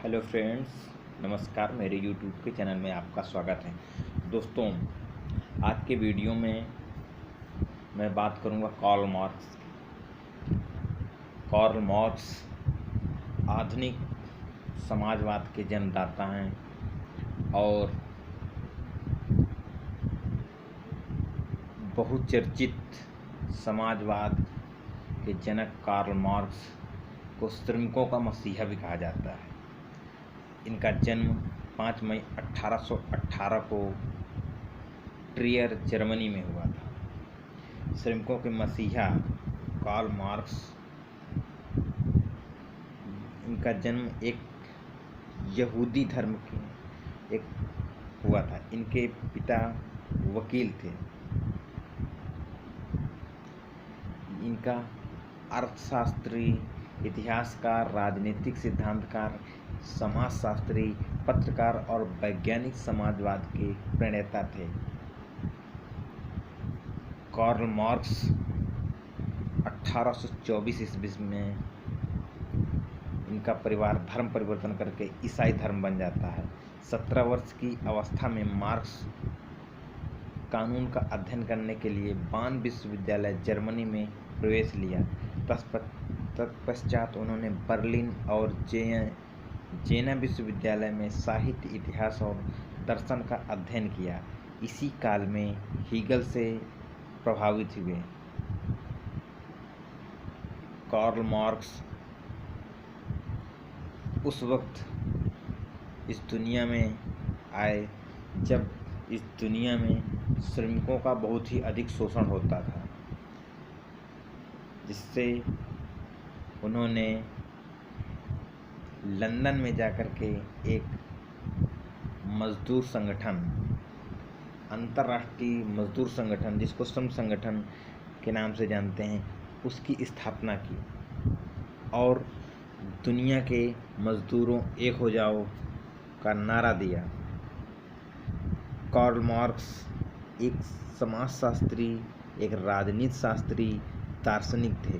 Hello friends, नमस्कार। मेरे YouTube के चैनल में आपका स्वागत है। दोस्तों, आज के वीडियो में मैं बात करूंगा कार्ल मार्क्स की। कार्ल मार्क्स आधुनिक समाजवाद के जन्मदाता हैं और बहुचर्चित समाजवाद के जनक कार्ल मार्क्स को श्रमिकों का मसीहा भी कहा जाता है। इनका जन्म 5 मई 1818 को ट्रियर, जर्मनी में हुआ था। श्रमिकों के मसीहा कार्ल मार्क्स, इनका जन्म एक यहूदी धर्म के एक हुआ था। इनके पिता वकील थे। इनका अर्थशास्त्री, इतिहासकार, राजनीतिक सिद्धांतकार, समाजशास्त्री, पत्रकार और वैज्ञानिक समाजवाद के प्रणेता थे। कार्ल मार्क्स 1824 ईस्वी में इनका परिवार धर्म परिवर्तन करके ईसाई धर्म बन जाता है। 17 वर्ष की अवस्था में मार्क्स कानून का अध्ययन करने के लिए बान विश्वविद्यालय जर्मनी में प्रवेश लिया। तत्पश्चात उन्होंने बर्लिन और जेना विश्वविद्यालय में साहित्य, इतिहास और दर्शन का अध्ययन किया। इसी काल में हीगल से प्रभावित हुए। कार्ल मार्क्स उस वक्त इस दुनिया में आए जब इस दुनिया में श्रमिकों का बहुत ही अधिक शोषण होता था, जिससे उन्होंने लंदन में जाकर के एक मजदूर संगठन, अंतर्राष्ट्रीय मजदूर संगठन, जिसको श्रम संगठन के नाम से जानते हैं, उसकी स्थापना की और दुनिया के मजदूरों एक हो जाओ का नारा दिया। कार्ल मार्क्स एक समाजशास्त्री, एक राजनीति शास्त्री, दार्शनिक थे।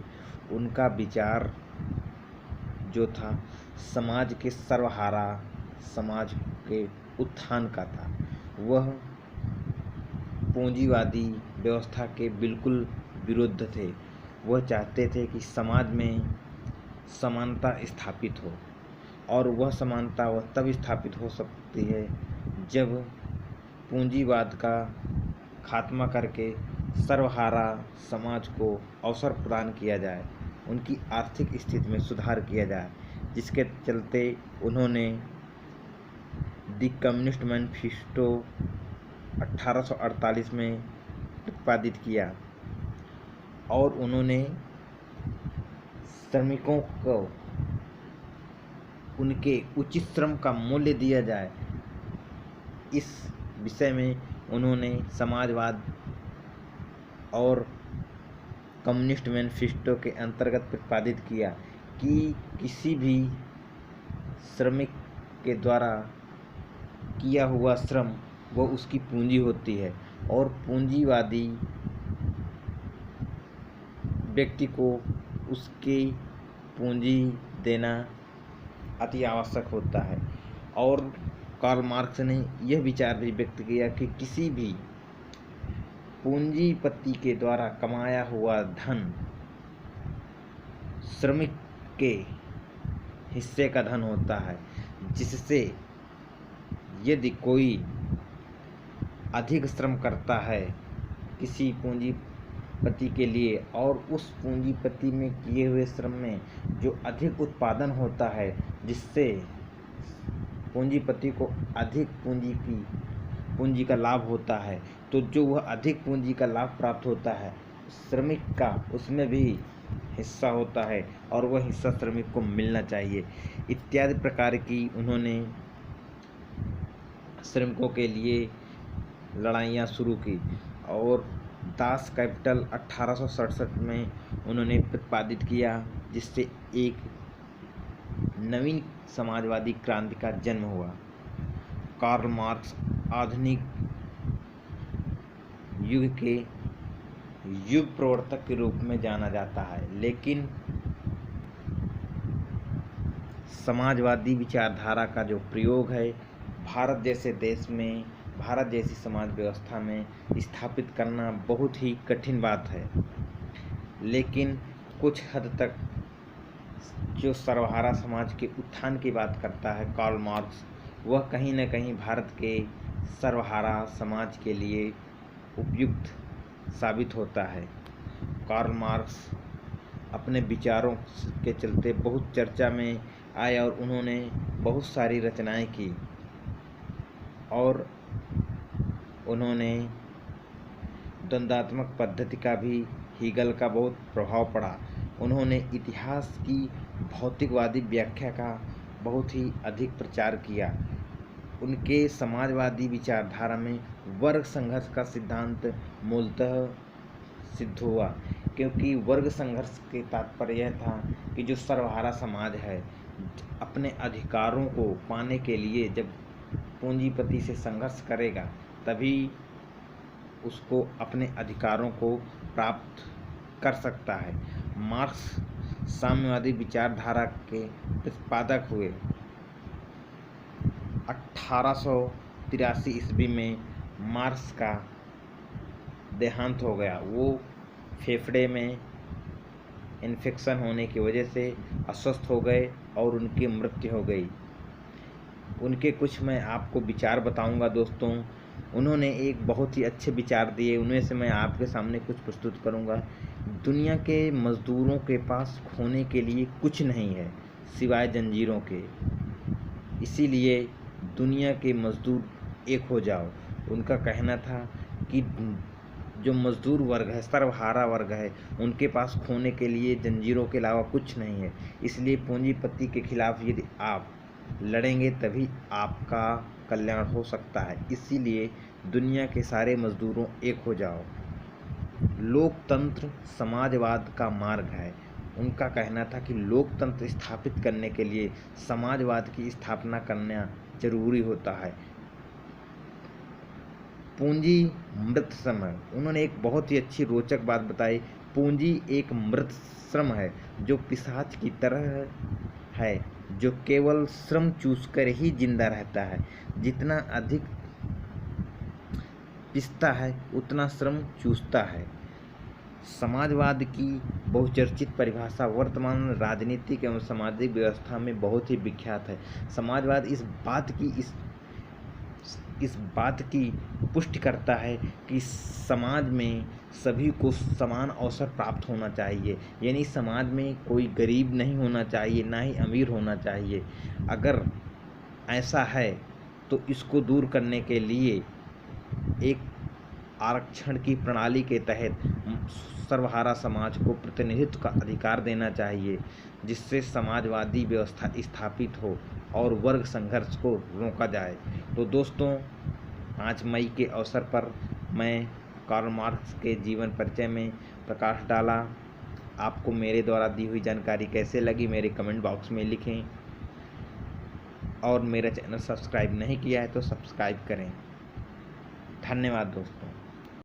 उनका विचार जो था समाज के सर्वहारा, समाज के उत्थान का था। वह पूंजीवादी व्यवस्था के बिल्कुल विरुद्ध थे। वह चाहते थे कि समाज में समानता स्थापित हो, और वह समानता वह तब स्थापित हो सकती है जब पूंजीवाद का खात्मा करके सर्वहारा समाज को अवसर प्रदान किया जाए, उनकी आर्थिक स्थिति में सुधार किया जाए, जिसके चलते उन्होंने द कम्युनिस्ट मैनिफेस्टो 1848 में प्रतिपादित किया और उन्होंने श्रमिकों को उनके उचित श्रम का मूल्य दिया जाए, इस विषय में उन्होंने समाजवाद और कम्युनिस्ट मैनिफेस्टो के अंतर्गत प्रतिपादित किया कि किसी भी श्रमिक के द्वारा किया हुआ श्रम वो उसकी पूंजी होती है, और पूंजीवादी व्यक्ति को उसकी पूंजी देना अति आवश्यक होता है। और कार्ल मार्क्स ने यह विचार भी व्यक्त किया कि किसी भी पूंजीपति के द्वारा कमाया हुआ धन श्रमिक के हिस्से का धन होता है, जिससे यदि कोई अधिक श्रम करता है किसी पूंजीपति के लिए, और उस पूंजीपति में किए हुए श्रम में जो अधिक उत्पादन होता है, जिससे पूंजीपति को अधिक पूंजी का लाभ होता है, तो जो वह अधिक पूंजी का लाभ प्राप्त होता है, श्रमिक का उसमें भी हिस्सा होता है, और वह हिस्सा श्रमिक को मिलना चाहिए। इत्यादि प्रकार की उन्होंने श्रमिकों के लिए लड़ाइयाँ शुरू की, और दास कैपिटल 1867 में उन्होंने प्रतिपादित किया, जिससे एक नवीन समाजवादी क्रांति का जन्म हुआ। कार्ल मार्क्स आधुनिक युग के युग प्रवर्तक के रूप में जाना जाता है, लेकिन समाजवादी विचारधारा का जो प्रयोग है भारत जैसे देश में, भारत जैसी समाज व्यवस्था में स्थापित करना बहुत ही कठिन बात है। लेकिन कुछ हद तक जो सर्वहारा समाज के उत्थान की बात करता है कार्ल मार्क्स, वह कहीं न कहीं भारत के सर्वहारा समाज के लिए उपयुक्त साबित होता है। कार्ल मार्क्स अपने विचारों के चलते बहुत चर्चा में आए और उन्होंने बहुत सारी रचनाएं की और उन्होंने द्वंद्वात्मक पद्धति का भी, हीगल का बहुत प्रभाव पड़ा। उन्होंने इतिहास की भौतिकवादी व्याख्या का बहुत ही अधिक प्रचार किया। उनके समाजवादी विचारधारा में वर्ग संघर्ष का सिद्धांत मूलतः सिद्ध हुआ, क्योंकि वर्ग संघर्ष के तात्पर्य यह था कि जो सर्वहारा समाज है अपने अधिकारों को पाने के लिए जब पूंजीपति से संघर्ष करेगा तभी उसको अपने अधिकारों को प्राप्त कर सकता है। मार्क्स साम्यवादी विचारधारा के प्रतिपादक हुए। 1883 ईस्वी में मार्क्स का देहांत हो गया। वो फेफड़े में इन्फेक्शन होने की वजह से अस्वस्थ हो गए और उनकी मृत्यु हो गई। उनके कुछ मैं आपको विचार बताऊंगा दोस्तों। उन्होंने एक बहुत ही अच्छे विचार दिए, उनमें से मैं आपके सामने कुछ प्रस्तुत करूंगा। दुनिया के मज़दूरों के पास खोने के लिए कुछ नहीं है सिवाय जंजीरों के, इसीलिए दुनिया के मज़दूर एक हो जाओ। उनका कहना था कि जो मज़दूर वर्ग है, सर्वहारा वर्ग है, उनके पास खोने के लिए जंजीरों के अलावा कुछ नहीं है। इसलिए पूंजीपति के खिलाफ यदि आप लड़ेंगे तभी आपका कल्याण हो सकता है। इसीलिए दुनिया के सारे मज़दूरों एक हो जाओ। लोकतंत्र समाजवाद का मार्ग है। उनका कहना था कि लोकतंत्र स्थापित करने के लिए समाजवाद की स्थापना करना जरूरी होता है। पूंजी मृत श्रम है। उन्होंने एक बहुत ही अच्छी रोचक बात बताई। पूंजी एक मृत श्रम है जो पिशाच की तरह है, जो केवल श्रम चूसकर ही जिंदा रहता है। जितना अधिक पिसता है उतना श्रम चूसता है। समाजवाद की बहुचर्चित परिभाषा वर्तमान राजनीतिक एवं सामाजिक व्यवस्था में बहुत ही विख्यात है। समाजवाद इस बात की पुष्टि करता है कि समाज में सभी को समान अवसर प्राप्त होना चाहिए, यानी समाज में कोई गरीब नहीं होना चाहिए, ना ही अमीर होना चाहिए। अगर ऐसा है तो इसको दूर करने के लिए एक आरक्षण की प्रणाली के तहत सर्वहारा समाज को प्रतिनिधित्व का अधिकार देना चाहिए, जिससे समाजवादी व्यवस्था स्थापित हो और वर्ग संघर्ष को रोका जाए। तो दोस्तों, 5 मई के अवसर पर मैं कार्ल मार्क्स के जीवन परिचय में प्रकाश डाला। आपको मेरे द्वारा दी हुई जानकारी कैसे लगी मेरे कमेंट बॉक्स में लिखें, और मेरा चैनल सब्सक्राइब नहीं किया है तो सब्सक्राइब करें। धन्यवाद दोस्तों।